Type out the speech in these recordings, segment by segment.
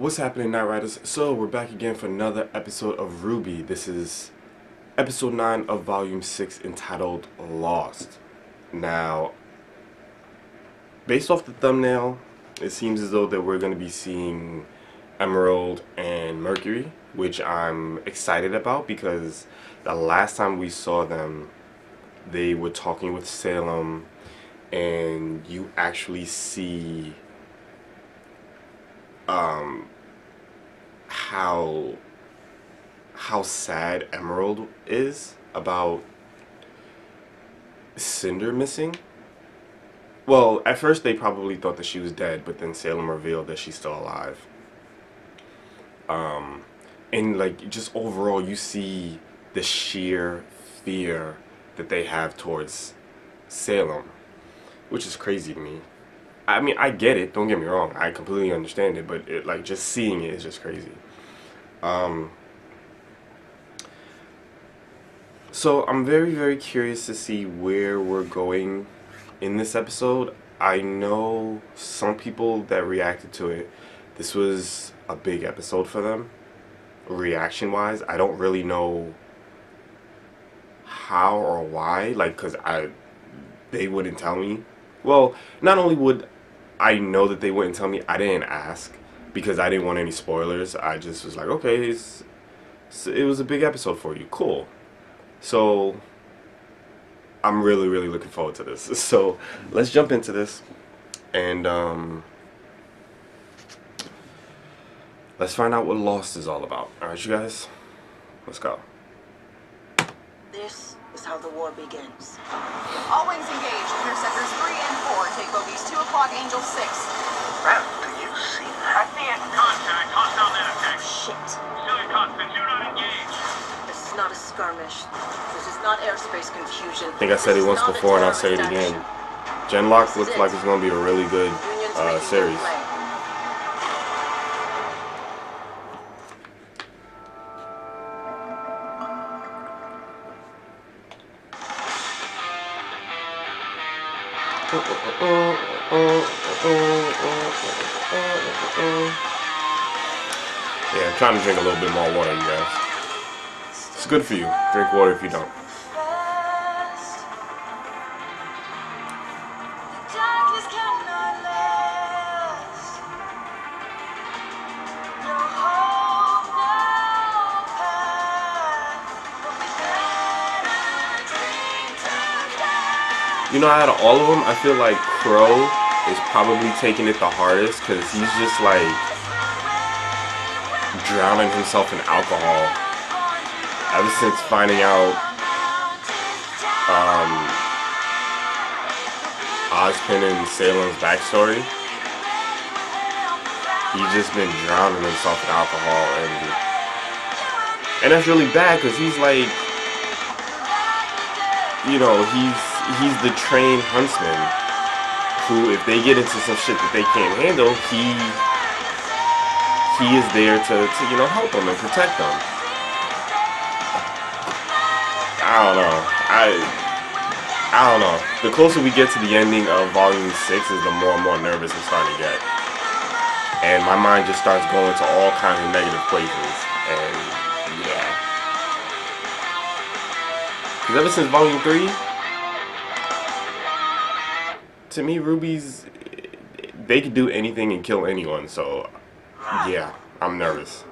What's happening, Night Riders? So, we're back again for another episode of RWBY. This is episode 9 of volume 6 entitled Lost. Now, based off the thumbnail, it seems as though that we're going to be seeing Emerald and Mercury, which I'm excited about because the last time we saw them, they were talking with Salem, and you actually see how sad Emerald is about Cinder missing. Well, at first they probably thought that she was dead, but then Salem revealed that she's still alive. And like just overall, you see the sheer fear that they have towards Salem, which is crazy to me. I mean, I get it. Don't get me wrong. I completely understand it, but like just seeing it is just crazy. So I'm very, very curious to see where we're going in this episode. I know some people that reacted to it. This was a big episode for them, reaction-wise. I don't really know how or why, like, cause they wouldn't tell me. Well, not only would I know that they wouldn't tell me, I didn't ask because I didn't want any spoilers. I just was like, okay, it was a big episode for you, cool. So I'm really, really looking forward to this. So let's jump into this, and let's find out what Lost is all about. All right, you guys, let's go. This is how the war begins. All wings engaged. Interceptors 3 and 4. Take bogeys 2 o'clock, Angel 6. Ralph, do you see that? I see it. Contact. Hostile net attack. Shit. Civilian constant. Do not engage. This is not a skirmish. This is not airspace confusion. I think I said it once before, and I'll say it again. Genlock looks like it's going to be a really good series. Yeah, I'm trying to drink a little bit more water, you guys. It's good for you. Drink water if you don't. You know, out of all of them, I feel like Crow is probably taking it the hardest because he's just like drowning himself in alcohol. Ever since finding out Ozpin and Salem's backstory, he's just been drowning himself in alcohol, and that's really bad because he's like, you know, he's the trained huntsman who, if they get into some shit that they can't handle, he is there to you know, help them and protect them. I don't know. I don't know. The closer we get to the ending of volume 6 is the more and more nervous I'm starting to get. And my mind just starts going to all kinds of negative places. And yeah. Because ever since volume 3, to me, RWBY's, they could do anything and kill anyone, so yeah, I'm nervous.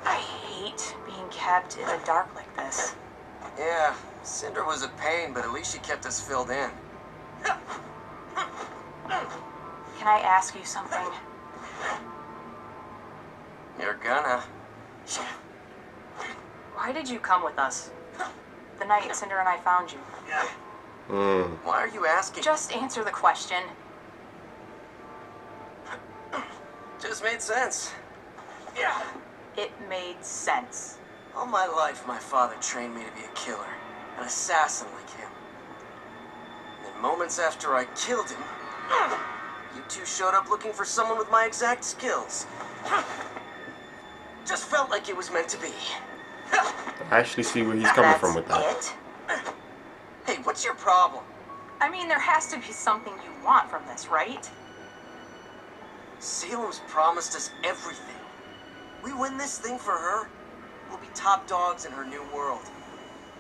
I hate being kept in the dark like this. Yeah, Cinder was a pain, but at least she kept us filled in. Can I ask you something? You're gonna. Why did you come with us? The night Cinder and I found you. Why are you asking? Just answer the question. Just made sense. Yeah. It made sense. All my life, my father trained me to be a killer, an assassin like him. And then moments after I killed him, you two showed up looking for someone with my exact skills. Just felt like it was meant to be. I actually see where he's coming from with that. It? Hey, what's your problem? I mean, there has to be something you want from this, right? Salem's promised us everything. We win this thing for her, we'll be top dogs in her new world.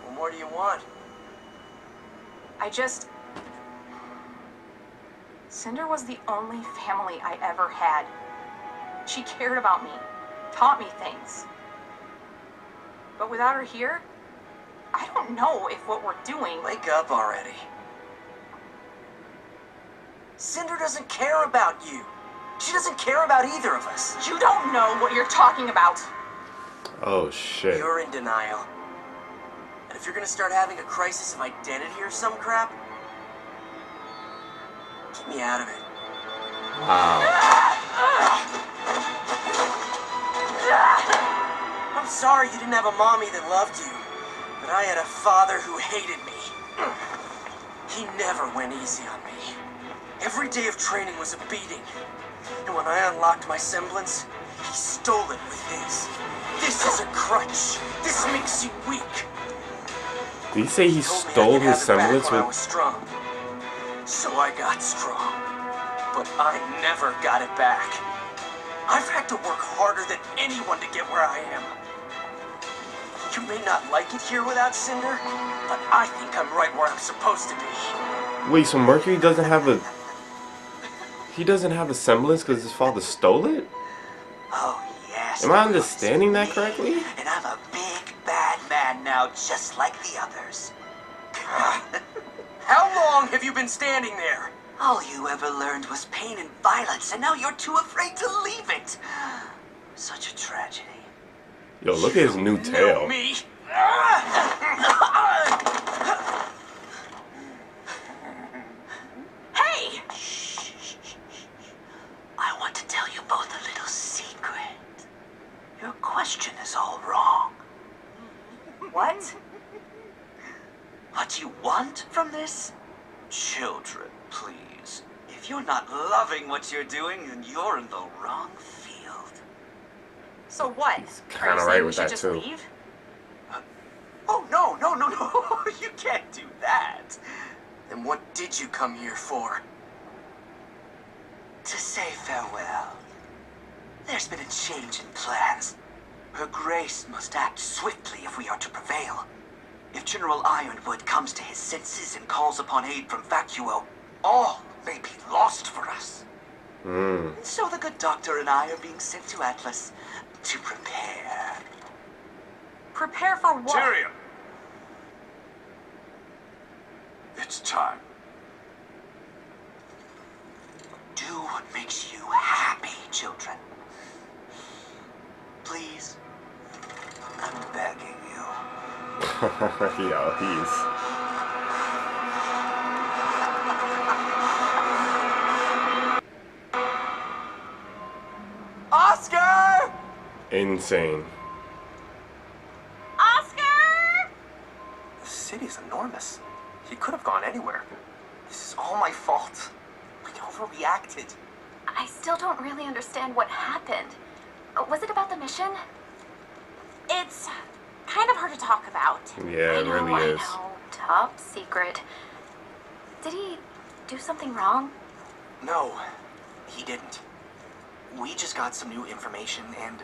What more do you want? Cinder was the only family I ever had. She cared about me, taught me things. But without her here, I don't know if what we're doing... Wake up already. Cinder doesn't care about you. She doesn't care about either of us. You don't know what you're talking about. Oh shit. You're in denial. And if you're gonna start having a crisis of identity or some crap, get me out of it. Wow. I'm sorry you didn't have a mommy that loved you, but I had a father who hated me. He never went easy on me. Every day of training was a beating. And when I unlocked my semblance, he stole it with his. This is a crutch. This makes you weak. Did he say he stole his semblance when I with... was strong. So I got strong. But I never got it back. I've had to work harder than anyone to get where I am. You may not like it here without Cinder, but I think I'm right where I'm supposed to be. Wait, so Mercury doesn't have a... He doesn't have a semblance because his father stole it? Oh, yes. Am I understanding that correctly? And I'm a big, bad man now, just like the others. How long have you been standing there? All you ever learned was pain and violence, and now you're too afraid to leave it. Such a tragedy. Yo, look at his new Know tail. me? Hey! I want to tell you both a little secret. Your question is all wrong. What? What do you want from this? Children, please. If you're not loving what you're doing, then you're in the wrong field. So what? kinda Are you right saying we with should that, just too. leave? Oh, no. You can't do that. Then what did you come here for? To say farewell. There's been a change in plans. Her Grace must act swiftly if we are to prevail. If General Ironwood comes to his senses and calls upon aid from Vacuo, all may be lost for us. So the good doctor and I are being sent to Atlas to prepare. Prepare for what? Tyrion! It's time. Do what makes you happy, children. Please. I'm begging you. Yo, he's... Oscar! insane. Oscar! The city's enormous. He could have gone anywhere. This is all my fault. We overreacted. I still don't really understand what happened. Was it about the mission? It's kind of hard to talk about. Yeah, it really is. I know. Top secret. Did he do something wrong? No, he didn't. We just got some new information, and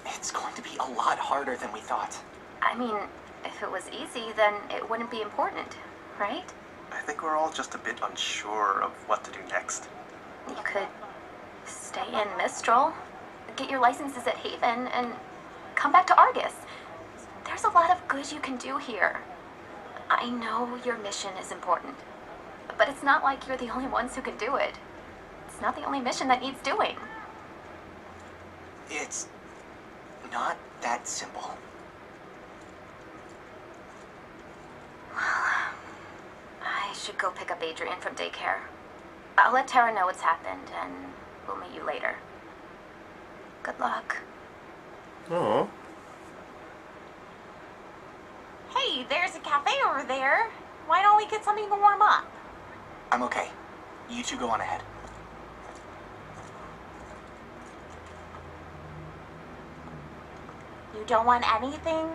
it's going to be a lot harder than we thought. I mean, if it was easy, then it wouldn't be important, right? I think we're all just a bit unsure of what to do next. You could stay in Mistral, get your licenses at Haven, and come back to Argus. There's a lot of good you can do here. I know your mission is important, but it's not like you're the only ones who can do it. It's not the only mission that needs doing. It's not that simple. I should go pick up Adrian from daycare. I'll let Tara know what's happened, and we'll meet you later. Good luck. Oh, Hey, there's a cafe over there. Why don't we get something to warm up? I'm okay. You two go on ahead. You don't want anything?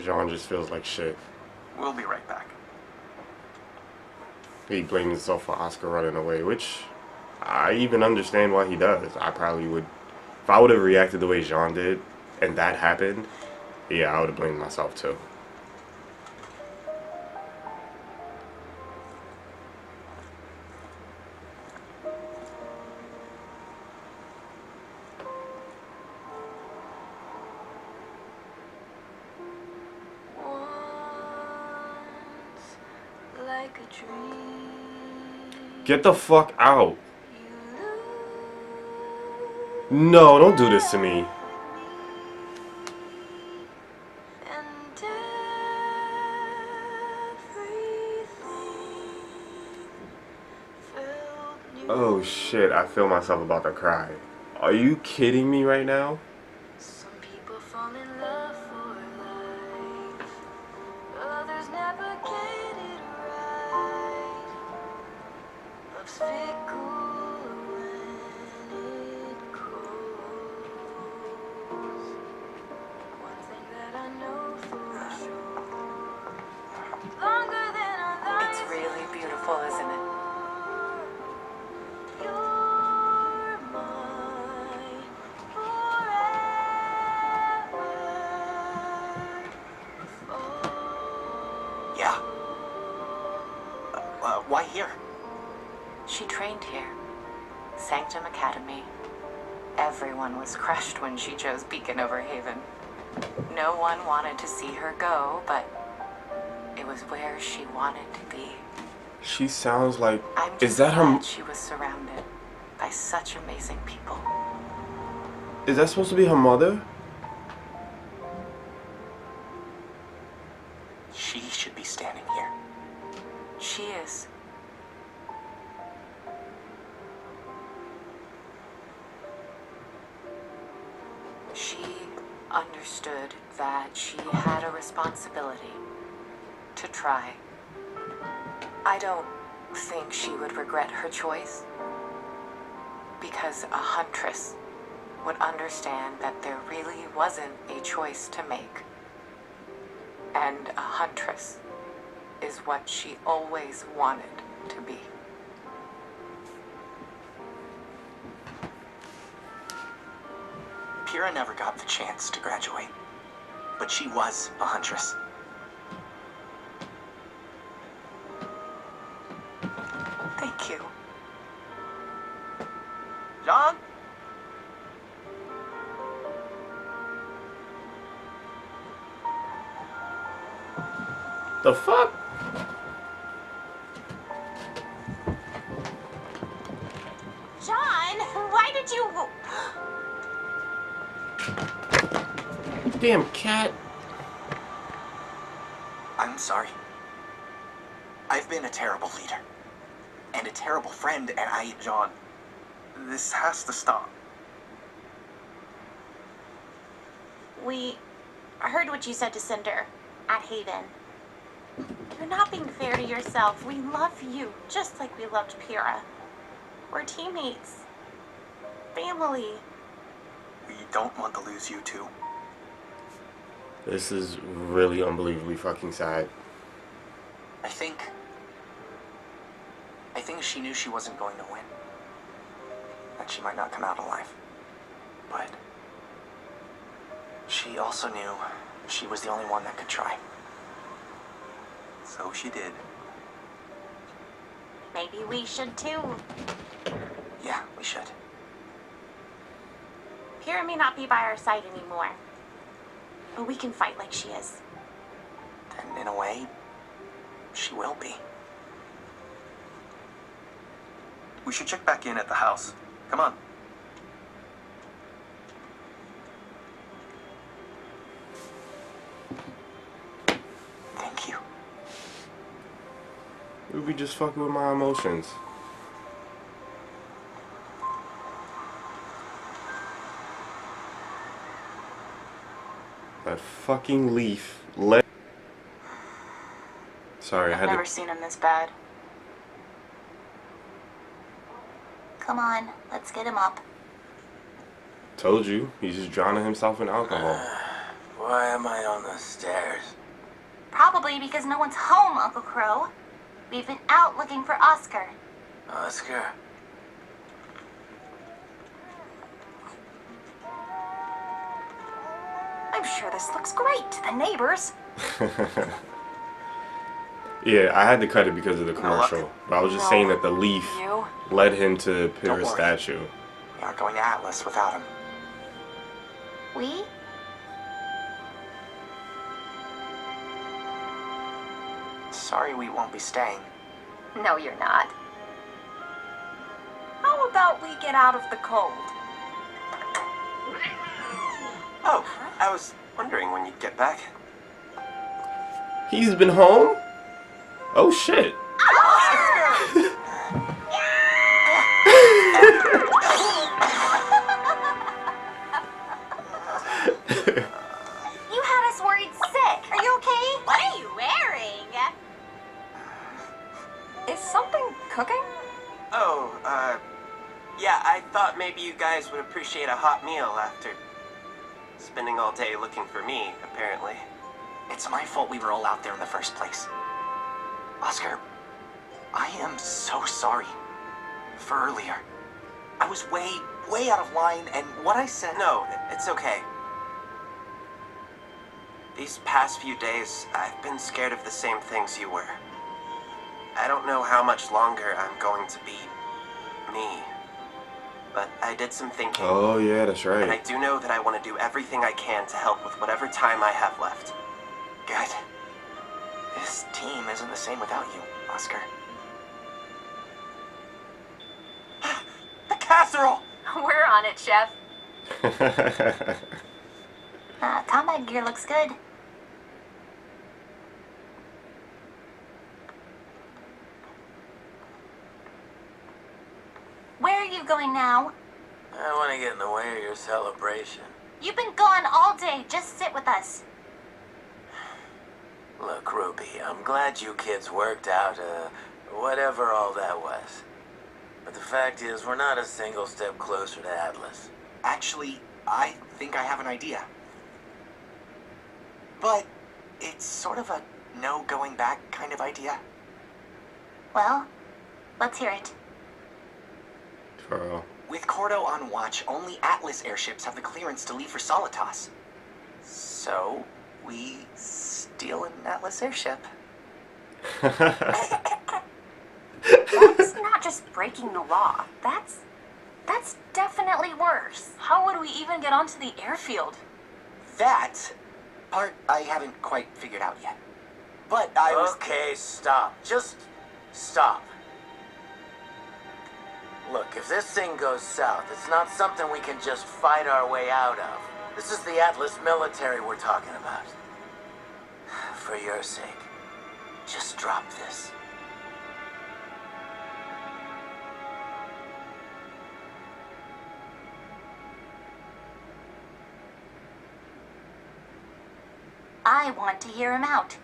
Jaune just feels like shit. We'll be right back. He blamed himself for Oscar running away, which I even understand why he does. I probably would, if I would have reacted the way Jaune did, and that happened, yeah, I would have blamed myself too. Like a dream. Get the fuck out. No, don't do this to me. Oh shit, I feel myself about to cry. Are you kidding me right now? Some people fall in love for life. Others never get it right. Love's fickle when it grows. One thing that I know for sure. Longer than our lives. It's really beautiful, isn't it? You're mine forever. Yeah. Why here? She trained here. Sanctum Academy. Everyone was crushed when she chose Beacon over Haven. No one wanted to see her go, but it was where she wanted to be. She sounds like... I'm Is just that her... glad she was surrounded by such amazing people. Is that supposed to be her mother? She should be standing here. She is. She understood that she had a responsibility to try. I don't think she would regret her choice, because a huntress would understand that there really wasn't a choice to make. And a huntress is what she always wanted to be. Pyrrha never got the chance to graduate, but she was a huntress. Thank you. Jaune? The fuck? Jaune, why did you... Damn cat. I'm sorry. I've been a terrible leader. And a terrible friend, and Jaune, this has to stop. We heard what you said to Cinder at Haven. You're not being fair to yourself. We love you, just like we loved Pyrrha. We're teammates. Family. We don't want to lose you two. This is really unbelievably fucking sad. I think she knew she wasn't going to win. That she might not come out alive. But she also knew she was the only one that could try. So she did. Maybe we should too. Yeah, we should. Pyrrha may not be by our side anymore, but we can fight like she is. And in a way, she will be. We should check back in at the house. Come on. Thank you. RWBY just fucking with my emotions. That fucking leaf let... Sorry, I I've had never to... seen him this bad. Come on, let's get him up. Told you, he's just drowning himself in alcohol. Why am I on the stairs? Probably because no one's home, Uncle Crow. We've been out looking for Oscar. Oscar? I'm sure this looks great to the neighbors. Yeah, I had to cut it because of the commercial. luck? But I was just No. saying that the leaf You? led him to Don't Pyrrha's worry. statue. We aren't going to Atlas without him. We? Sorry we won't be staying. No, you're not. How about we get out of the cold? Oh, I was wondering when you'd get back. He's been home? Oh shit. You had us worried sick. Are you okay? What are you wearing? Is something cooking? Oh, yeah, I thought maybe you guys would appreciate a hot meal after spending all day looking for me, apparently. It's my fault we were all out there in the first place. Oscar, I am so sorry for earlier. I was way out of line, and what I said... No, it's okay. These past few days, I've been scared of the same things you were. I don't know how much longer I'm going to be me, but I did some thinking. Oh yeah, that's And I right. do know that I want to do everything I can to help with whatever time I have left. Good. This team isn't the same without you, Oscar. The casserole! We're on it, Chef. Combat gear looks good. Where are you going now? I want to get in the way of your celebration. You've been gone all day. Just sit with us. Look, Ruby, I'm glad you kids worked out, whatever all that was. But the fact is, we're not a single step closer to Atlas. Actually, I think I have an idea. But it's sort of a no going back kind of idea. Well, let's hear it. For real. With Cordo on watch, only Atlas airships have the clearance to leave for Solitas. So, we steal an Atlas airship. That's not just breaking the law. That's definitely worse. How would we even get onto the airfield? That part I haven't quite figured out yet. But I was... Okay, stop. Just stop. Look, if this thing goes south, it's not something we can just fight our way out of. This is the Atlas military we're talking about. For your sake, just drop this. I want to hear him out.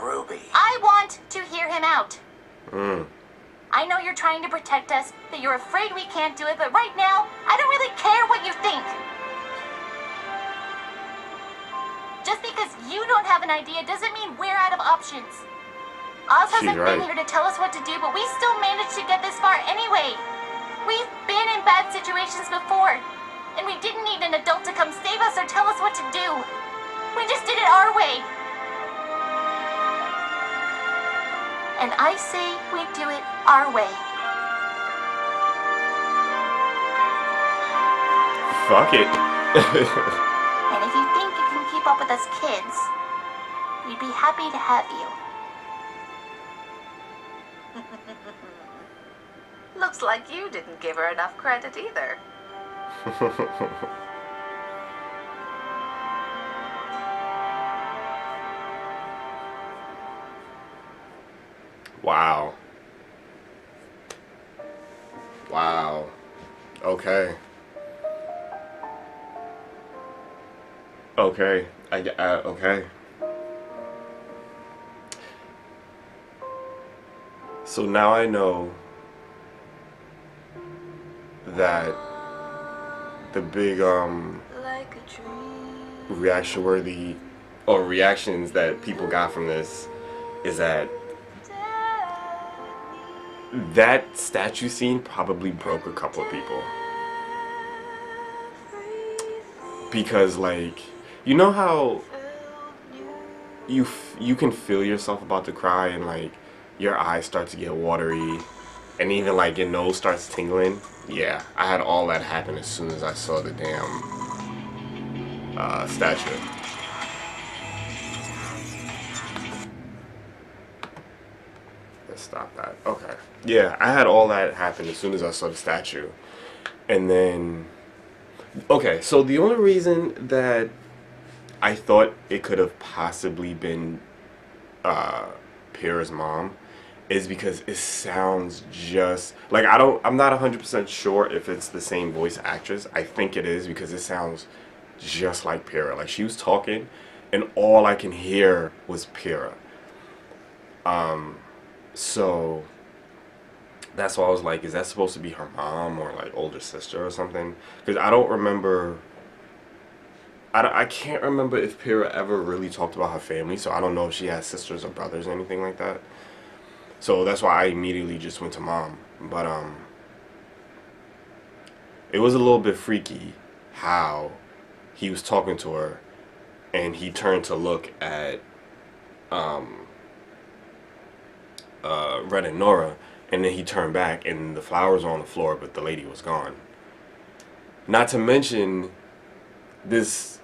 Ruby. I want to hear him out. Mm. I know you're trying to protect us, that you're afraid we can't do it, but right now, I don't really care what you think. Just because you don't have an idea doesn't mean we're out of options. Oz She's hasn't right. been here to tell us what to do, but we still managed to get this far anyway. We've been in bad situations before, and we didn't need an adult to come save us or tell us what to do. We just did it our way. And I say we do it our way. Fuck it. And if you think you can keep up with us kids, we'd be happy to have you. Looks like you didn't give her enough credit either. Wow. Wow. Okay. Okay. Okay. So now I know that the big reaction worthy or reactions that people got from this is that that statue scene probably broke a couple of people. Because like You know how you can feel yourself about to cry and like your eyes start to get watery and even like your nose starts tingling? Yeah, I had all that happen as soon as I saw the damn statue. Let's stop that. Okay. Yeah, I had all that happen as soon as I saw the statue. And then, okay, so the only reason that I thought it could have possibly been Pyrrha's mom is because it sounds just like I'm not 100% sure if it's the same voice actress. I think it is because it sounds just like Pyrrha. Like she was talking and all I can hear was Pyrrha. So that's why I was like, is that supposed to be her mom or like older sister or something? Because I don't remember. I can't remember if Pyrrha ever really talked about her family, so I don't know if she has sisters or brothers or anything like that. So that's why I immediately just went to mom. But it was a little bit freaky how he was talking to her and he turned to look at Red and Nora, and then he turned back and the flowers were on the floor but the lady was gone. Not to mention this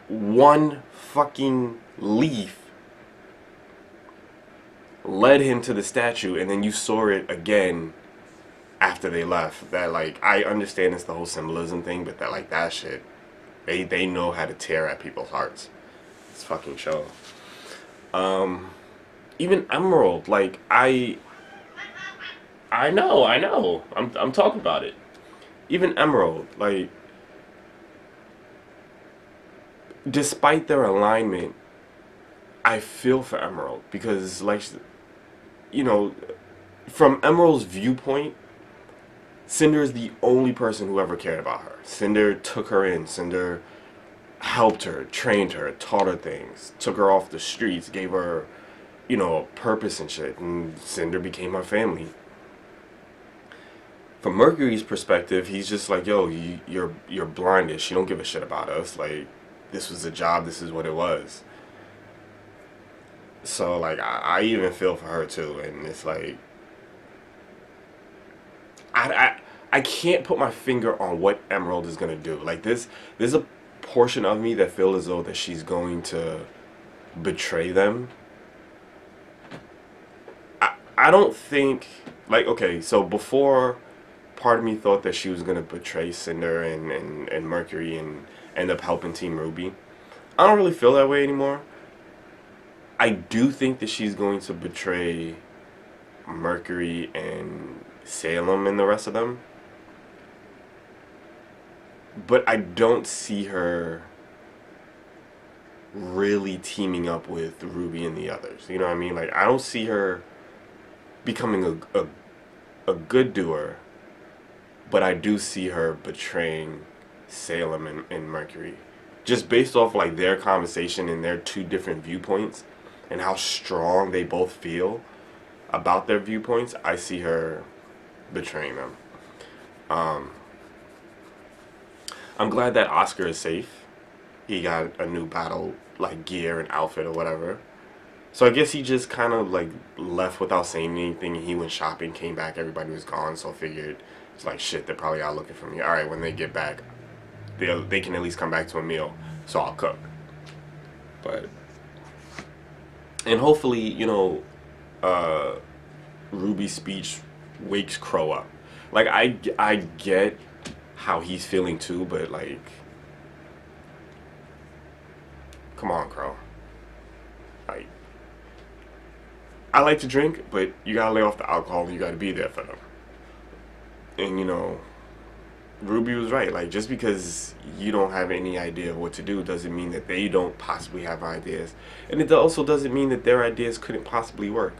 one fucking leaf led him to the statue, and then you saw it again after they left. That like, I understand it's the whole symbolism thing, but that like that shit, they know how to tear at people's hearts. It's fucking show. Even Emerald, like I know. I'm talking about it. Even Emerald, like, despite their alignment, I feel for Emerald because, like, you know, from Emerald's viewpoint, Cinder is the only person who ever cared about her. Cinder took her in. Cinder helped her, trained her, taught her things, took her off the streets, gave her, you know, purpose and shit. And Cinder became her family. From Mercury's perspective, he's just like, yo, you're blinded. You don't give a shit about us. Like, this was a job. This is what it was. So, like, I even feel for her, too. And it's like, I can't put my finger on what Emerald is going to do. Like, there's a portion of me that feels as though that she's going to betray them. I don't think, like, okay, so before, part of me thought that she was going to betray Cinder and Mercury and end up helping Team RWBY. I don't really feel that way anymore. I do think that she's going to betray Mercury and Salem and the rest of them. But I don't see her really teaming up with RWBY and the others. You know what I mean? Like, I don't see her becoming a good doer. But I do see her betraying Salem and Mercury. Just based off, like, their conversation and their two different viewpoints and how strong they both feel about their viewpoints, I see her betraying them. I'm glad that Oscar is safe. He got a new battle, like, gear and outfit or whatever. So I guess he just kind of, like, left without saying anything. He went shopping, came back, everybody was gone, so I figured, it's like, shit, they're probably out looking for me. Alright, when they get back, they can at least come back to a meal, so I'll cook. But, and hopefully, you know, RWBY's speech wakes Crow up. Like, I get how he's feeling too, but, like, come on, Crow. Like, I like to drink, but you gotta lay off the alcohol and you gotta be there for them. And, you know, RWBY was right. Like, just because you don't have any idea of what to do doesn't mean that they don't possibly have ideas. And it also doesn't mean that their ideas couldn't possibly work.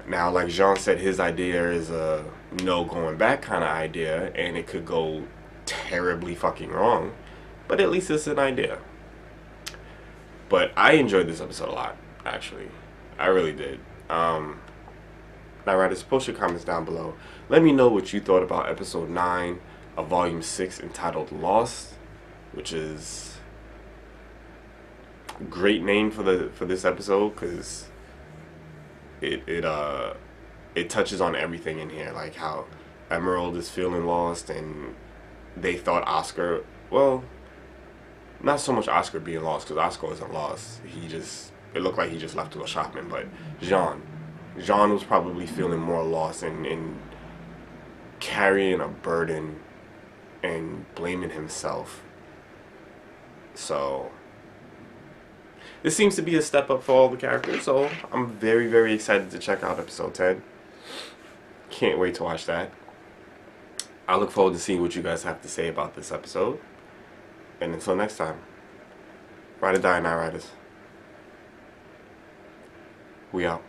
Now, like Jaune said, his idea is a no going back kind of idea, and it could go terribly fucking wrong. But at least it's an idea. But I enjoyed this episode a lot, actually. I really did. Now, writers, post your comments down below. Let me know what you thought about episode 9 of volume 6 entitled Lost, which is great name for this episode, because it touches on everything in here, like how Emerald is feeling lost, and they thought Oscar, well, not so much Oscar being lost, because Oscar wasn't lost. It looked like he just left to go shopping, but Jaune was probably feeling more lost and carrying a burden and blaming himself. So this seems to be a step up for all the characters, so I'm very, very excited to check out episode 10. Can't wait to watch that. I look forward to seeing what you guys have to say about this episode. And until next time, ride or die, Night Riders. We out.